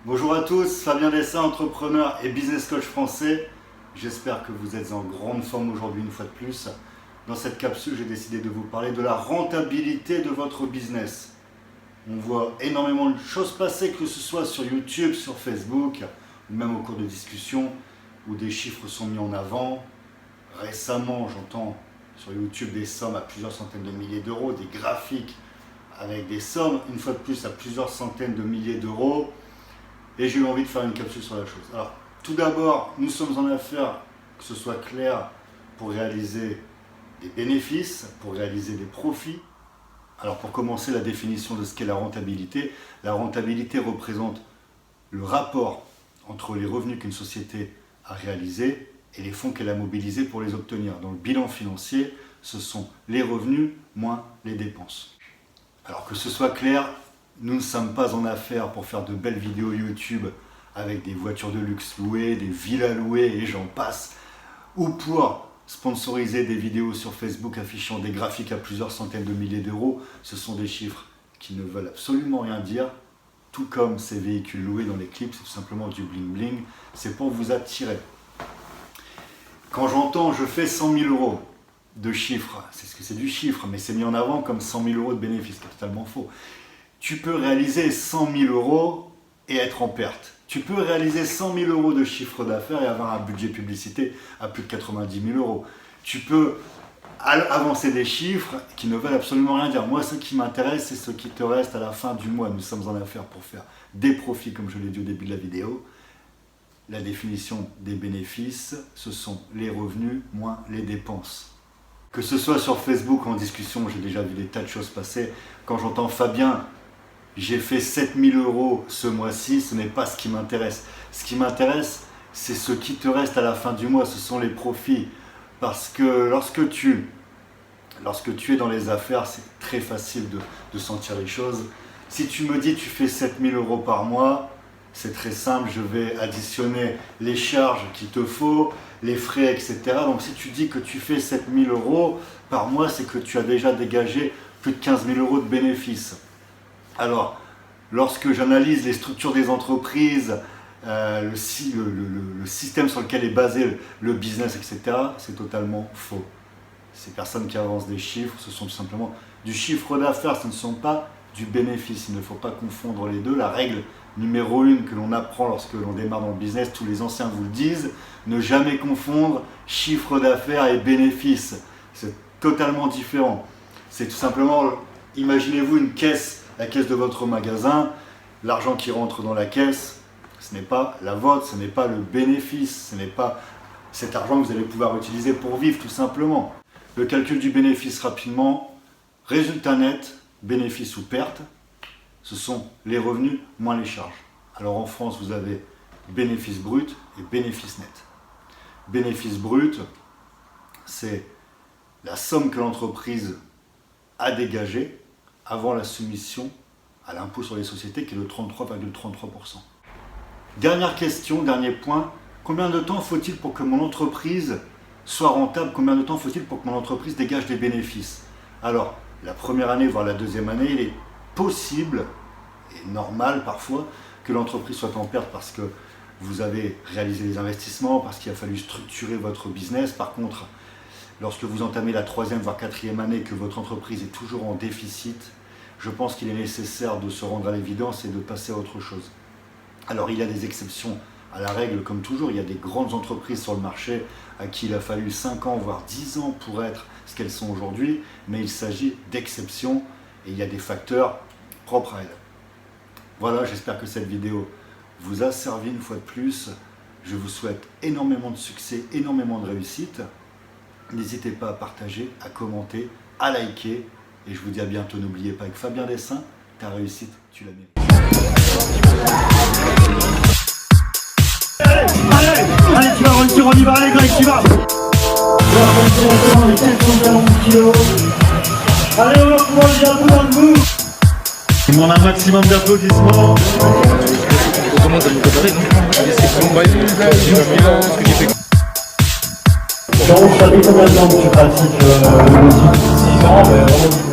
Bonjour à tous, Fabien Dessin, entrepreneur et business coach français. J'espère que vous êtes en grande forme aujourd'hui une fois de plus. Dans cette capsule, j'ai décidé de vous parler de la rentabilité de votre business. On voit énormément de choses passer, que ce soit sur YouTube, sur Facebook, ou même au cours de discussions où des chiffres sont mis en avant. Récemment, j'entends sur YouTube des sommes à plusieurs centaines de milliers d'euros, des graphiques avec des sommes, une fois de plus, à plusieurs centaines de milliers d'euros. Et j'ai eu envie de faire une capsule sur la chose. Alors, tout d'abord, nous sommes en affaires, que ce soit clair, pour réaliser des bénéfices, pour réaliser des profits. Alors, pour commencer, la définition de ce qu'est la rentabilité. La rentabilité représente le rapport entre les revenus qu'une société a réalisés et les fonds qu'elle a mobilisés pour les obtenir. Dans le bilan financier, ce sont les revenus moins les dépenses. Alors que ce soit clair, nous ne sommes pas en affaires pour faire de belles vidéos YouTube avec des voitures de luxe louées, des villas louées et j'en passe, ou pour sponsoriser des vidéos sur Facebook affichant des graphiques à plusieurs centaines de milliers d'euros. Ce sont des chiffres qui ne veulent absolument rien dire, tout comme ces véhicules loués dans les clips, c'est tout simplement du bling bling, c'est pour vous attirer. Quand j'entends je fais 100 000 euros de chiffres, c'est ce que c'est du chiffre, mais c'est mis en avant comme 100 000 euros de bénéfices, c'est totalement faux. Tu peux réaliser 100 000 euros et être en perte. Tu peux réaliser 100 000 euros de chiffre d'affaires et avoir un budget publicité à plus de 90 000 euros. Tu peux avancer des chiffres qui ne veulent absolument rien dire. Moi, ce qui m'intéresse, c'est ce qui te reste à la fin du mois. Nous sommes en affaires pour faire des profits, comme je l'ai dit au début de la vidéo. La définition des bénéfices, ce sont les revenus moins les dépenses. Que ce soit sur Facebook en discussion, j'ai déjà vu des tas de choses passer. Quand j'entends Fabien, j'ai fait 7 000 euros ce mois-ci, ce n'est pas ce qui m'intéresse. Ce qui m'intéresse, c'est ce qui te reste à la fin du mois, ce sont les profits. Parce que lorsque tu es dans les affaires, c'est très facile de sentir les choses. Si tu me dis tu fais 7 000 euros par mois, c'est très simple, je vais additionner les charges qu'il te faut, les frais, etc. Donc si tu dis que tu fais 7 000 euros par mois, c'est que tu as déjà dégagé plus de 15 000 euros de bénéfices. Alors, lorsque j'analyse les structures des entreprises, le système sur lequel est basé le business, etc., c'est totalement faux. Ces personnes qui avancent des chiffres, ce sont tout simplement du chiffre d'affaires, ce ne sont pas du bénéfice. Il ne faut pas confondre les deux. La règle numéro 1 que l'on apprend lorsque l'on démarre dans le business, tous les anciens vous le disent, ne jamais confondre chiffre d'affaires et bénéfice. C'est totalement différent. C'est tout simplement, imaginez-vous une caisse, la caisse de votre magasin, l'argent qui rentre dans la caisse, ce n'est pas la vôtre, ce n'est pas le bénéfice, ce n'est pas cet argent que vous allez pouvoir utiliser pour vivre tout simplement. Le calcul du bénéfice rapidement, résultat net, bénéfice ou perte, ce sont les revenus moins les charges. Alors en France, vous avez bénéfice brut et bénéfice net. Bénéfice brut, c'est la somme que l'entreprise a dégagée avant la soumission à l'impôt sur les sociétés qui est de 33,33%. Dernière question, dernier point, combien de temps faut-il pour que mon entreprise soit rentable? Combien de temps faut-il pour que mon entreprise dégage des bénéfices? Alors, la première année, voire la deuxième année, il est possible et normal parfois que l'entreprise soit en perte parce que vous avez réalisé des investissements, parce qu'il a fallu structurer votre business. Par contre, lorsque vous entamez la troisième voire quatrième année, que votre entreprise est toujours en déficit, je pense qu'il est nécessaire de se rendre à l'évidence et de passer à autre chose. Alors il y a des exceptions à la règle comme toujours, il y a des grandes entreprises sur le marché à qui il a fallu 5 ans voire 10 ans pour être ce qu'elles sont aujourd'hui, mais il s'agit d'exceptions et il y a des facteurs propres à elles. Voilà, j'espère que cette vidéo vous a servi une fois de plus. Je vous souhaite énormément de succès, énormément de réussite. N'hésitez pas à partager, à commenter, à liker. Et je vous dis à bientôt. N'oubliez pas que Fabien Dessin, ta réussite, tu la mérites. Allez, tu vas réussir, on y va, allez Greg, tu vas. Allez, on va pouvoir le dire dans le bout. Je demande un maximum d'applaudissements. Comment ça me préparer, Jean, ça fait combien de temps que tu pratiques le métier? 6 ans, mais vraiment.